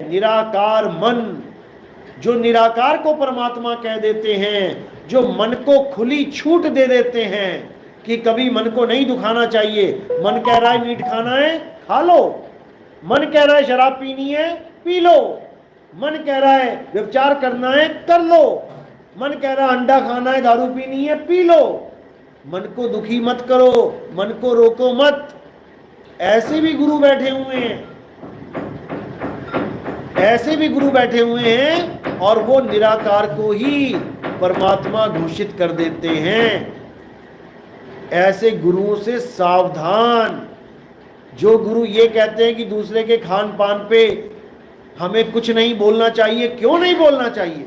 निराकार मन, जो निराकार को परमात्मा कह देते हैं, जो मन को खुली छूट दे देते हैं कि कभी मन को नहीं दुखाना चाहिए। मन कह रहा है मीट खाना है, खा लो। मन कह रहा है शराब पीनी है, पी लो। मन कह रहा है व्यभिचार करना है, कर लो। मन कह रहा है अंडा खाना है, दारू पीनी है, पी लो। मन को दुखी मत करो, मन को रोको मत। ऐसे भी गुरु बैठे हुए हैं, ऐसे भी गुरु बैठे हुए हैं और वो निराकार को ही परमात्मा घोषित कर देते हैं। ऐसे गुरुओं से सावधान। जो गुरु ये कहते हैं कि दूसरे के खान पान पे हमें कुछ नहीं बोलना चाहिए, क्यों नहीं बोलना चाहिए?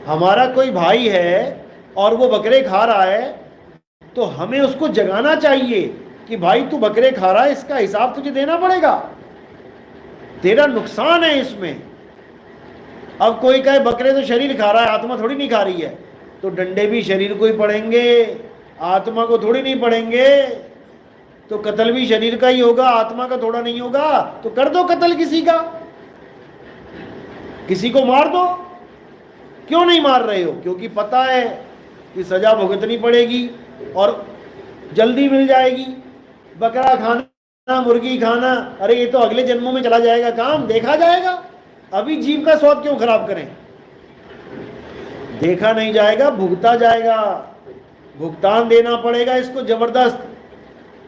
हमारा कोई भाई है और वो बकरे खा रहा है तो हमें उसको जगाना चाहिए कि भाई तू बकरे खा रहा है, इसका हिसाब तुझे देना पड़ेगा, तेरा नुकसान है इसमें। अब कोई कहे बकरे तो शरीर खा रहा है, आत्मा थोड़ी नहीं खा रही है, तो डंडे भी शरीर को ही पड़ेंगे, आत्मा को थोड़ी नहीं पड़ेंगे। तो कत्ल भी शरीर का ही होगा, आत्मा का थोड़ा नहीं होगा। तो कर दो कत्ल किसी का, किसी को मार दो। क्यों नहीं मार रहे हो? क्योंकि पता है कि सजा भुगतनी पड़ेगी और जल्दी मिल जाएगी। बकरा खाना, मुर्गी खाना, अरे ये तो अगले जन्मों में चला जाएगा, काम देखा जाएगा। अभी जीव का स्वाद क्यों खराब करें? देखा नहीं जाएगा, भुगता जाएगा, भुगतान देना पड़ेगा इसको जबरदस्त।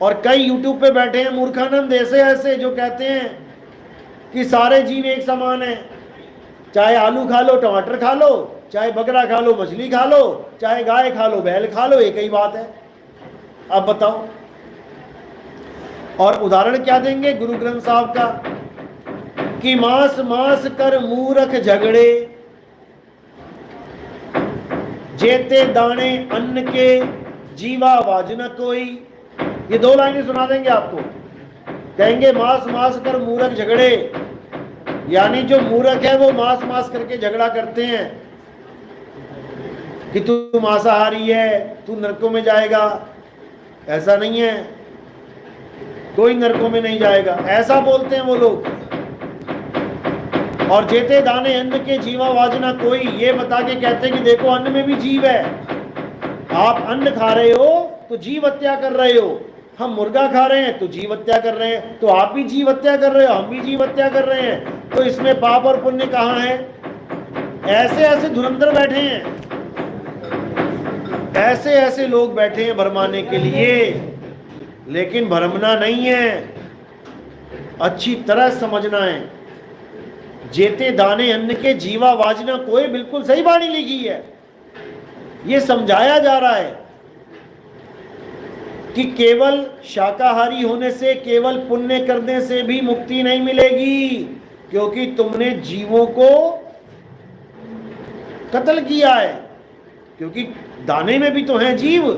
और कई यूट्यूब पे बैठे हैं मूर्खानंद ऐसे ऐसे जो कहते हैं कि सारे जीव एक समान हैं, चाहे आलू खा लो, टमाटर खा लो, चाहे बकरा खा लो, मछली खा लो, चाहे गाय खा लो, बैल खा लो, एक ही बात है। अब बताओ। और उदाहरण क्या देंगे गुरु ग्रंथ साहब का कि मांस मांस कर मूरख झगड़े, जेते दाने अन्न के जीवा वाज न कोई। ये दो लाइनें सुना देंगे आपको। कहेंगे मांस मांस कर मूरख झगड़े, यानी जो मूर्ख है वो मांस मांस करके झगड़ा करते हैं कि तू मांसाहारी है, तू नरकों में जाएगा। ऐसा नहीं है, कोई नरकों में नहीं जाएगा, ऐसा बोलते हैं वो लोग। और जेते दाने अन्न के जीवा वाजना कोई, ये बता के कहते हैं कि देखो अन्न में भी जीव है। आप अन्न खा रहे हो तो जीव हत्या कर रहे हो, हम मुर्गा खा रहे हैं तो जीव हत्या कर रहे हैं, तो आप भी जीव हत्या कर रहे हो, हम भी जीव हत्या कर रहे हैं, तो इसमें पाप और पुण्य कहाँ है? ऐसे ऐसे धुरंधर बैठे हैं, ऐसे ऐसे लोग बैठे हैं भरमाने के लिए। लेकिन भरमना नहीं है, अच्छी तरह समझना है। जेते दाने अन्न के जीवा वाजना कोई, बिल्कुल सही बाणी लिखी है। ये समझाया जा रहा है कि केवल शाकाहारी होने से, केवल पुण्य करने से भी मुक्ति नहीं मिलेगी, क्योंकि तुमने जीवों को कत्ल किया है। क्योंकि दाने में भी तो है जीव,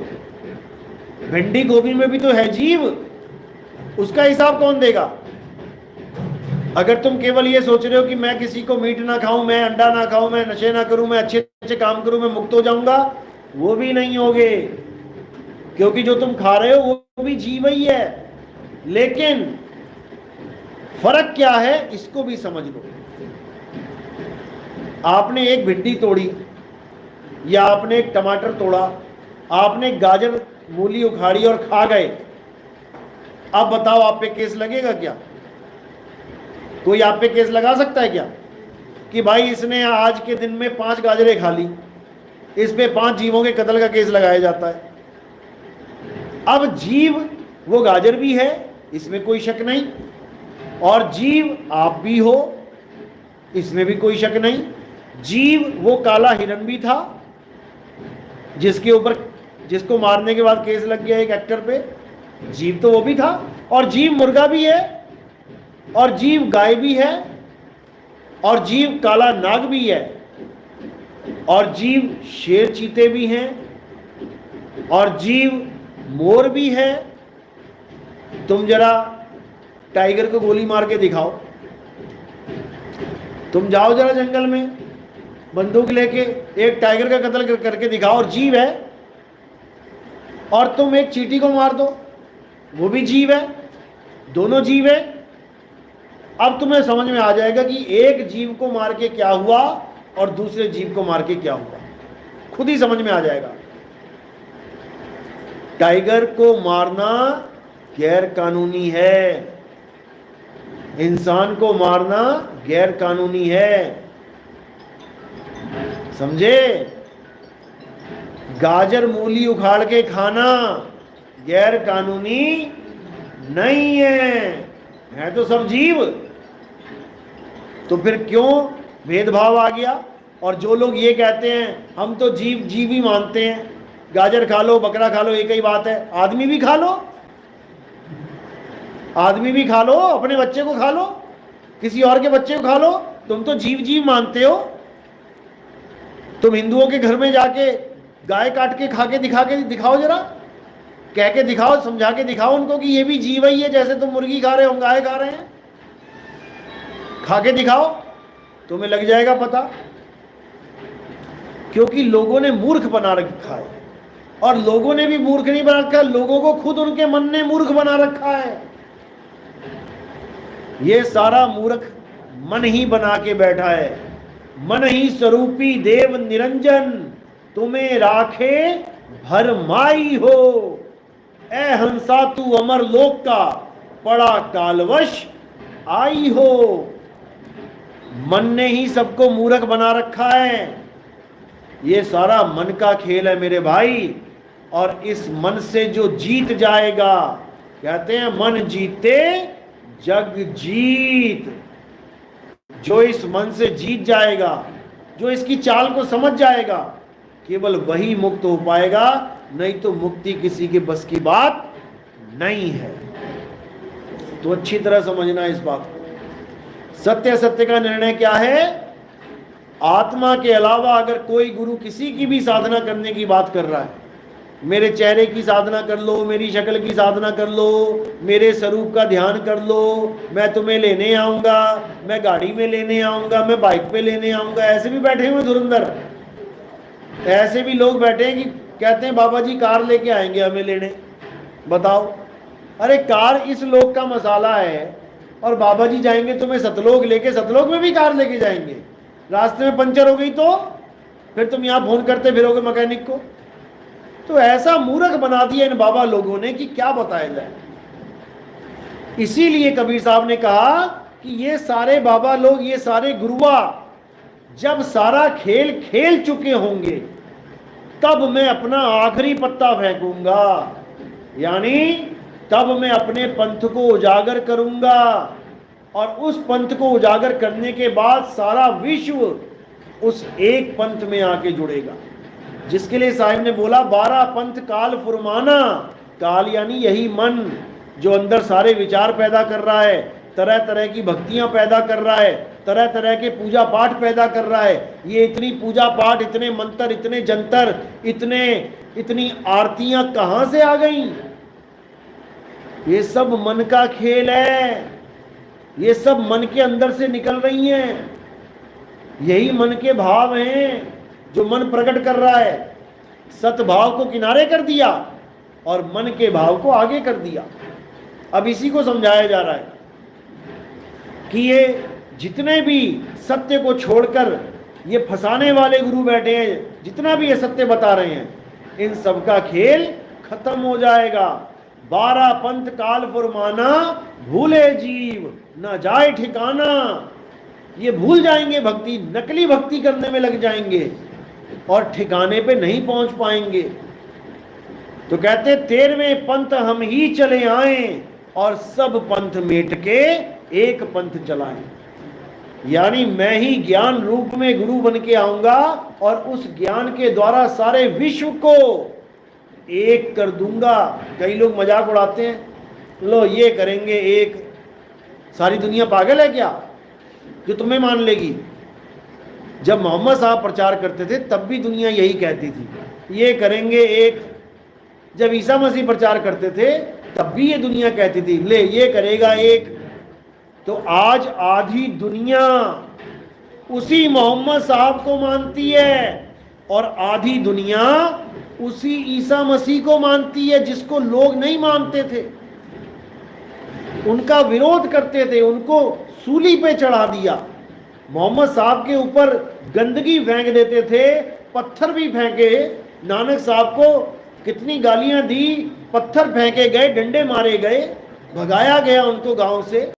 भिंडी गोभी में भी तो है जीव, उसका हिसाब कौन देगा? अगर तुम केवल ये सोच रहे हो कि मैं किसी को मीट ना खाऊं, मैं अंडा ना खाऊं, मैं नशे ना करूं, मैं अच्छे अच्छे काम करूं, मैं मुक्त हो जाऊंगा, वो भी नहीं होगे। क्योंकि जो तुम खा रहे हो वो भी जीव ही है। लेकिन फर्क क्या है इसको भी समझ लो। आपने एक भिंडी तोड़ी या आपने एक टमाटर तोड़ा, आपने गाजर मूली उखाड़ी और खा गए। अब बताओ आप पे केस लगेगा क्या? कोई आप पे केस लगा सकता है क्या कि भाई इसने आज के दिन में 5 गाजरें खा ली, इस पे 5 जीवों के कत्ल का केस लगाया जाता है। अब जीव वो गाजर भी है, इसमें कोई शक नहीं, और जीव आप भी हो, इसमें भी कोई शक नहीं। जीव वो काला हिरन भी था जिसके ऊपर, जिसको मारने के बाद केस लग गया एक एक्टर पे, जीव तो वो भी था। और जीव मुर्गा भी है, और जीव गाय भी है, और जीव काला नाग भी है, और जीव शेर चीते भी हैं, और जीव मोर भी है। तुम जरा टाइगर को गोली मार के दिखाओ, तुम जाओ जरा जंगल में बंदूक लेके एक टाइगर का कत्ल करके दिखाओ और जीव है। और तुम एक चींटी को मार दो, वो भी जीव है, दोनों जीव है। अब तुम्हें समझ में आ जाएगा कि एक जीव को मार के क्या हुआ और दूसरे जीव को मार के क्या हुआ, खुद ही समझ में आ जाएगा। टाइगर को मारना गैर कानूनी है, इंसान को मारना गैर कानूनी है, समझे? गाजर मूली उखाड़ के खाना गैर कानूनी नहीं है तो सब जीव। तो फिर क्यों भेदभाव आ गया? और जो लोग ये कहते हैं हम तो जीव जीव ही मानते हैं, गाजर खा लो बकरा खा लो एक ही बात है, आदमी भी खा लो, आदमी भी खा लो, अपने बच्चे को खा लो, किसी और के बच्चे को खा लो, तुम तो जीव जीव मानते हो। तुम हिंदुओं के घर में जाके गाय काट के खा के दिखाओ, जरा कह के दिखाओ, समझा के दिखाओ उनको कि ये भी जीव ही है, जैसे तुम मुर्गी खा रहे हो हम गाय खा रहे हैं, खा के दिखाओ, तुम्हें लग जाएगा पता। क्योंकि लोगों ने मूर्ख बना रखा है, और लोगों ने भी मूर्ख नहीं बना रखा, लोगों को खुद उनके मन ने मूर्ख बना रखा है। ये सारा मूर्ख मन ही बना के बैठा है। मन ही स्वरूपी देव निरंजन तुम्हें राखे भरमाई हो, ए हंसा तू अमर लोक का पड़ा कालवश आई हो। मन ने ही सबको मूर्ख बना रखा है। ये सारा मन का खेल है मेरे भाई, और इस मन से जो जीत जाएगा, कहते हैं मन जीते जग जीत, जो इस मन से जीत जाएगा, जो इसकी चाल को समझ जाएगा, केवल वही मुक्त हो पाएगा, नहीं तो मुक्ति किसी के बस की बात नहीं है। तो अच्छी तरह समझना इस बात को। सत्य सत्य का निर्णय क्या है? आत्मा के अलावा अगर कोई गुरु किसी की भी साधना करने की बात कर रहा है, मेरे चेहरे की साधना कर लो, मेरी शक्ल की साधना कर लो, मेरे स्वरूप का ध्यान कर लो, मैं तुम्हें लेने आऊंगा, मैं गाड़ी में लेने आऊंगा, मैं बाइक पे लेने आऊंगा, ऐसे भी बैठे हुए धुरंधर, ऐसे भी लोग बैठे हैं कि कहते हैं बाबा जी कार लेके आएंगे हमें लेने। बताओ, अरे कार इस लोक का मसाला है, और बाबा जी जाएंगे तुम्हें सतलोक लेके, सतलोक में भी कार लेके जाएंगे, रास्ते में पंचर हो गई तो फिर तुम यहाँ फोन करते फिरोगे मैकेनिक को। तो ऐसा मूर्ख बना दिया इन बाबा लोगों ने कि क्या बताया जाए। इसीलिए कबीर साहब ने कहा कि ये सारे बाबा लोग, ये सारे गुरुआ जब सारा खेल खेल चुके होंगे तब मैं अपना आखिरी पत्ता फेंकूंगा, यानी तब मैं अपने पंथ को उजागर करूंगा, और उस पंथ को उजागर करने के बाद सारा विश्व उस एक पंथ में आके जुड़ेगा, जिसके लिए साहिब ने बोला 12 पंथ काल फुरमाना। काल यानी यही मन जो अंदर सारे विचार पैदा कर रहा है, तरह तरह की भक्तियां पैदा कर रहा है, तरह तरह के पूजा पाठ पैदा कर रहा है। ये इतनी पूजा पाठ, इतने मंत्र, इतने जंतर, इतनी आरतियां कहां से आ गई? ये सब मन का खेल है, ये सब मन के अंदर से निकल रही हैं। यही मन के भाव हैं जो मन प्रकट कर रहा है। सतभाव को किनारे कर दिया और मन के भाव को आगे कर दिया। अब इसी को समझाया जा रहा है कि ये जितने भी सत्य को छोड़कर ये फंसाने वाले गुरु बैठे हैं, जितना भी ये सत्य बता रहे हैं, इन सब का खेल खत्म हो जाएगा। 12 पंथ काल फुरमाना, भूले जीव न जाए ठिकाना। ये भूल जाएंगे भक्ति, नकली भक्ति करने में लग जाएंगे और ठिकाने पे नहीं पहुंच पाएंगे। तो कहते 13वें पंथ हम ही चले आए और सब पंथ मेट के एक पंथ चलाएं। यानी मैं ही ज्ञान रूप में गुरु बन के आऊंगा और उस ज्ञान के द्वारा सारे विश्व को एक कर दूंगा। कई लोग मजाक उड़ाते हैं, लो ये करेंगे एक। सारी दुनिया पागल है क्या जो तुम्हें मान लेगी? जब मोहम्मद साहब प्रचार करते थे तब भी दुनिया यही कहती थी, ये करेंगे एक। जब ईसा मसीह प्रचार करते थे तब भी ये दुनिया कहती थी, ले ये करेगा एक। तो आज आधी दुनिया उसी मोहम्मद साहब को मानती है और आधी दुनिया उसी ईसा मसीह को मानती है, जिसको लोग नहीं मानते थे, उनका विरोध करते थे, उनको सूली पे चढ़ा दिया। मोहम्मद साहब के ऊपर गंदगी फेंक देते थे, पत्थर भी फेंके। नानक साहब को कितनी गालियां दी, पत्थर फेंके गए, डंडे मारे गए, भगाया गया उनको गांव से।